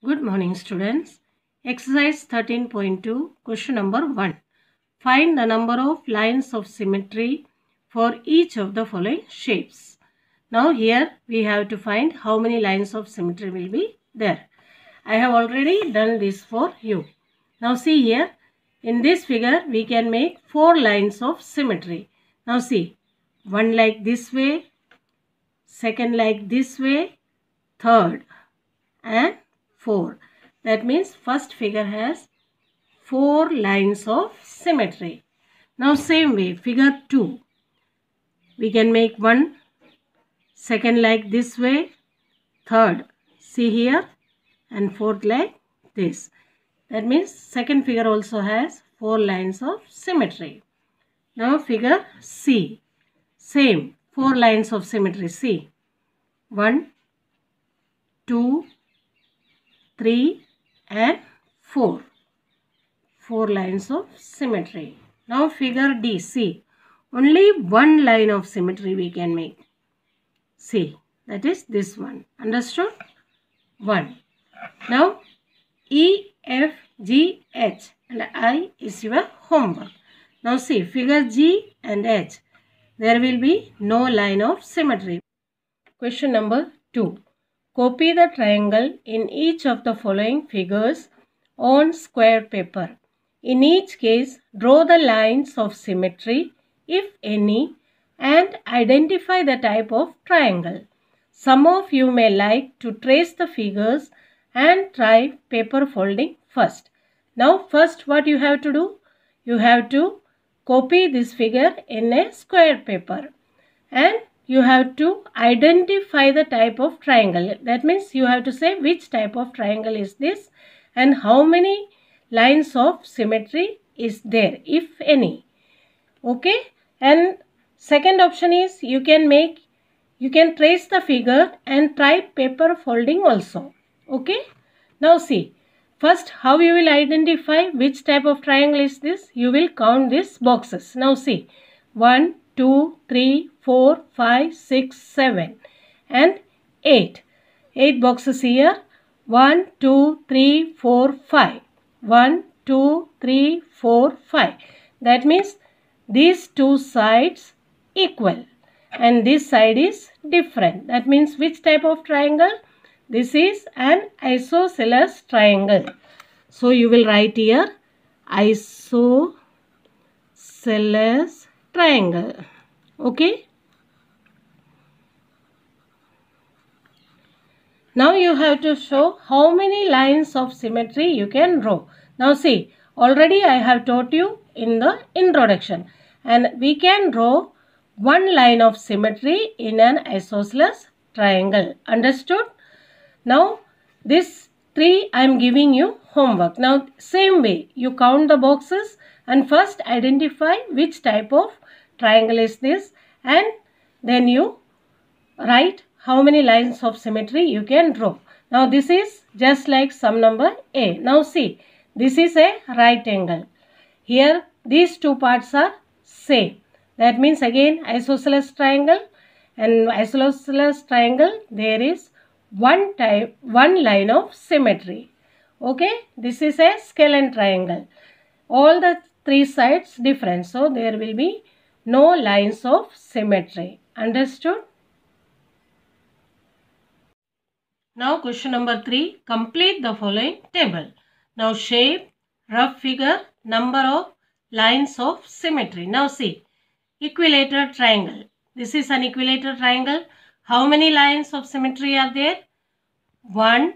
Good morning, students. Exercise 13.2, question number 1. Find the number of lines of symmetry for each of the following shapes. Now here we have to find how many lines of symmetry will be there. I have already done this for you. Now see here, in this figure we can make 4 lines of symmetry. Now see, one like this way, second like this way, third and 4. That means first figure has 4 lines of symmetry. Now same way, figure 2. We can make one, second like this way, third, see here, and fourth like this. That means second figure also has 4 lines of symmetry. Now figure C. Same, 4 lines of symmetry. See, 1, 2, 3 and 4. 4 lines of symmetry. Now figure D. See, only one line of symmetry we can make. See, that is this one. Understood? 1. Now E, F, G, H and I is your homework. Now see, figure G and H. There will be no line of symmetry. Question number 2. Copy the triangle in each of the following figures on square paper. In each case, draw the lines of symmetry, if any, and identify the type of triangle. Some of you may like to trace the figures and try paper folding first. Now, first what you have to do? You have to copy this figure in a square paper and you have to identify the type of triangle. That means you have to say which type of triangle is this and how many lines of symmetry is there, if any. Okay, and second option is you can trace the figure and try paper folding also. Okay, now see, first how you will identify which type of triangle is this? You will count these boxes. Now see, 1, 2, 3, 4, 5, 6, 7 and 8. 8 boxes here. 1, 2, 3, 4, 5. 1, 2, 3, 4, 5. That means these two sides equal and this side is different. That means which type of triangle? This is an isosceles triangle. So you will write here isosceles triangle. Okay. Now you have to show how many lines of symmetry you can draw. Now see, already I have taught you in the introduction and we can draw one line of symmetry in an isosceles triangle. Understood? Now this 3 I am giving you homework. Now same way you count the boxes and first identify which type of triangle is this and then you write how many lines of symmetry you can draw. Now this is just like sum number A. Now see, this is a right angle. Here these two parts are same. That means again isosceles triangle, and isosceles triangle there is one line of symmetry. Okay, this is a scalene triangle. All the 3 sides different, so there will be no lines of symmetry. Understood? Now question number 3, complete the following table. Now shape, rough figure, number of lines of symmetry. Now see, equilateral triangle. This is an equilateral triangle. How many lines of symmetry are there? 1,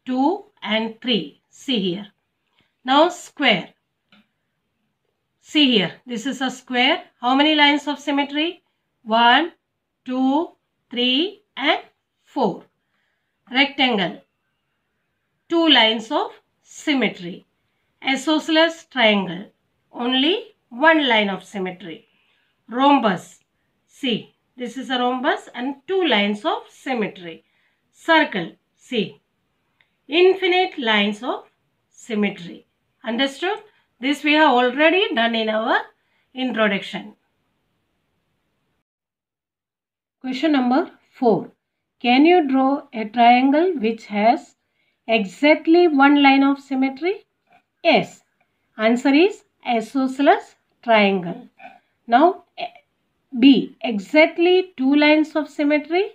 2 and 3. See here. Now square. See here, this is a square. How many lines of symmetry? 1, 2, 3 and 4. Rectangle, 2 lines of symmetry. Isosceles triangle, only 1 line of symmetry. Rhombus, see, this is a rhombus and 2 lines of symmetry. Circle, see, infinite lines of symmetry. Understood? This we have already done in our introduction. Question number 4. Can you draw a triangle which has exactly one line of symmetry? Yes. Answer is isosceles triangle. Now B. Exactly two lines of symmetry?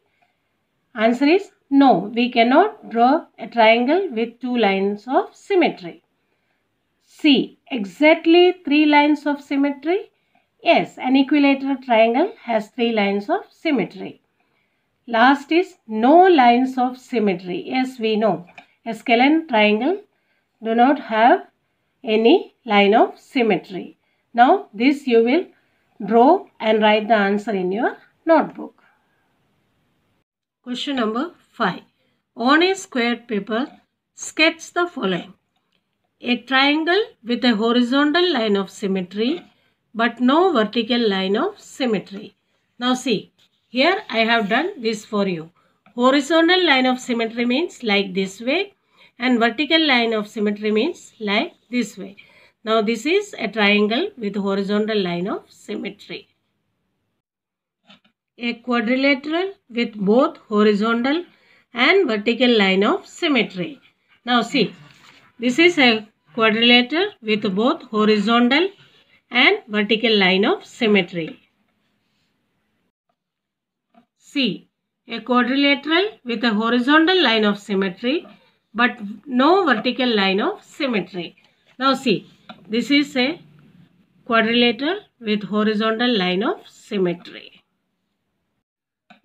Answer is no. We cannot draw a triangle with two lines of symmetry. C. Exactly three lines of symmetry? Yes, an equilateral triangle has three lines of symmetry. Last is no lines of symmetry. Yes, we know. A scalene triangle do not have any line of symmetry. Now, this you will draw and write the answer in your notebook. Question number 5. On a squared paper, sketch the following. A triangle with a horizontal line of symmetry but no vertical line of symmetry. Now see, here I have done this for you. Horizontal line of symmetry means like this way and vertical line of symmetry means like this way. Now this is a triangle with horizontal line of symmetry. A quadrilateral with both horizontal and vertical line of symmetry. Now see, this is a quadrilateral with both horizontal and vertical line of symmetry. C. A quadrilateral with a horizontal line of symmetry but no vertical line of symmetry. Now see, this is a quadrilateral with horizontal line of symmetry.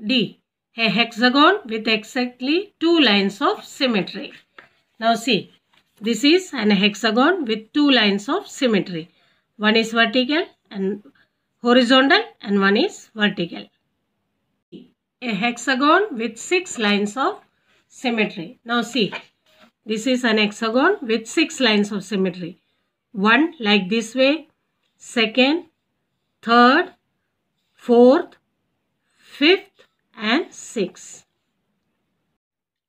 D. A hexagon with exactly two lines of symmetry. Now see, this is an hexagon with two lines of symmetry. One is vertical and horizontal and one is vertical. A hexagon with 6 lines of symmetry. Now see, this is an hexagon with 6 lines of symmetry. One like this way, second, third, fourth, fifth and sixth.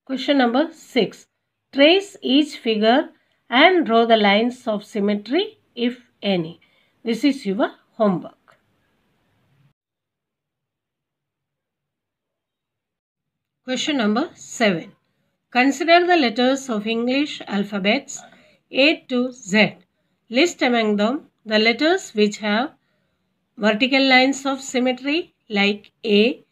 Question number 6. Trace each figure and draw the lines of symmetry if any. This is your homework. Question number 7. Consider the letters of English alphabets A to Z. List among them the letters which have vertical lines of symmetry like A,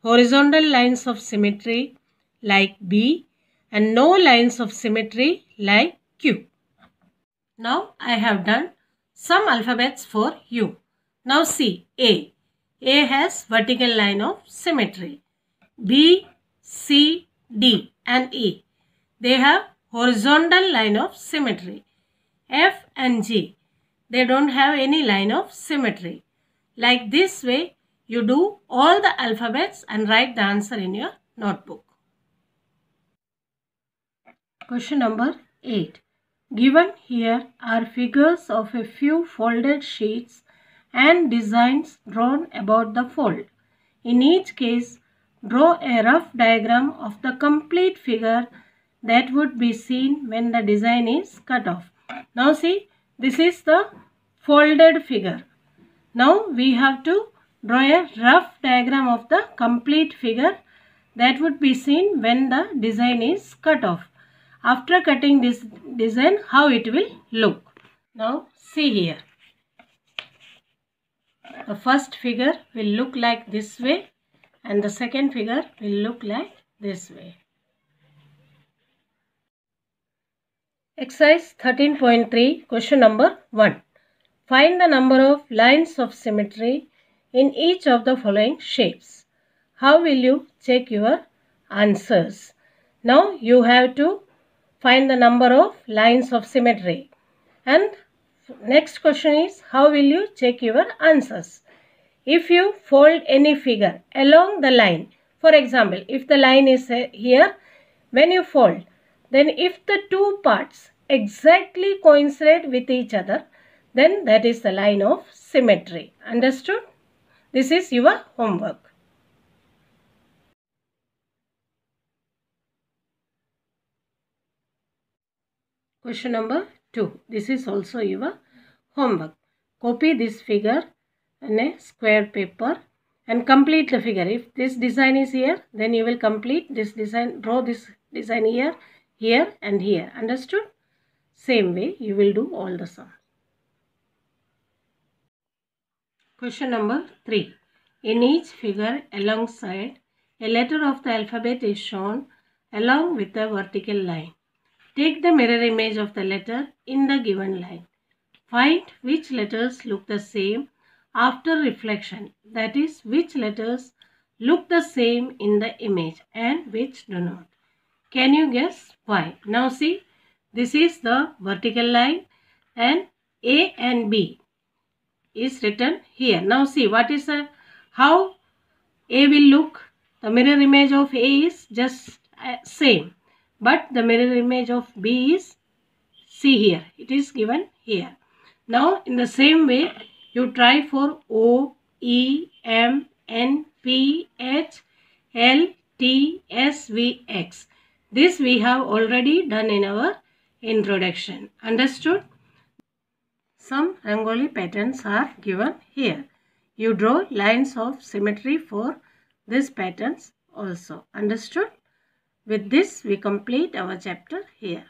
horizontal lines of symmetry like B, and no lines of symmetry like Q. Now I have done some alphabets for you. Now see A. A has vertical line of symmetry. B, C, D and E. They have horizontal line of symmetry. F and G. They don't have any line of symmetry. Like this way, you do all the alphabets and write the answer in your notebook. Question number 8. Given here are figures of a few folded sheets and designs drawn about the fold. In each case, draw a rough diagram of the complete figure that would be seen when the design is cut off. Now see, this is the folded figure. Now we have to draw a rough diagram of the complete figure that would be seen when the design is cut off. After cutting this design, how it will look. Now see here. The first figure will look like this way and the second figure will look like this way. Exercise 13.3, question number 1. Find the number of lines of symmetry in each of the following shapes. How will you check your answers? Now you have to find the number of lines of symmetry. And next question is, how will you check your answers? If you fold any figure along the line, for example, if the line is here, when you fold, then if the two parts exactly coincide with each other, then that is the line of symmetry. Understood? This is your homework. Question number 2. This is also your homework. Copy this figure in a square paper and complete the figure. If this design is here, then you will complete this design, draw this design here here and here. Understood? Same way you will do all the sum. Question number 3. In each figure alongside, a letter of the alphabet is shown along with the vertical line. Take the mirror image of the letter in the given line. Find which letters look the same after reflection, that is, which letters look the same in the image and which do not. Can you guess why? Now see, this is the vertical line and A and B is written here. Now see, what is how A will look. The mirror image of A is just same, but the mirror image of B is, see here, it is given here. Now in the same way you try for O, E, M, N, P, H, L, T, S, V, X. This we have already done in our introduction. Understood? Some Rangoli patterns are given here. You draw lines of symmetry for these patterns also. Understood? With this we complete our chapter here.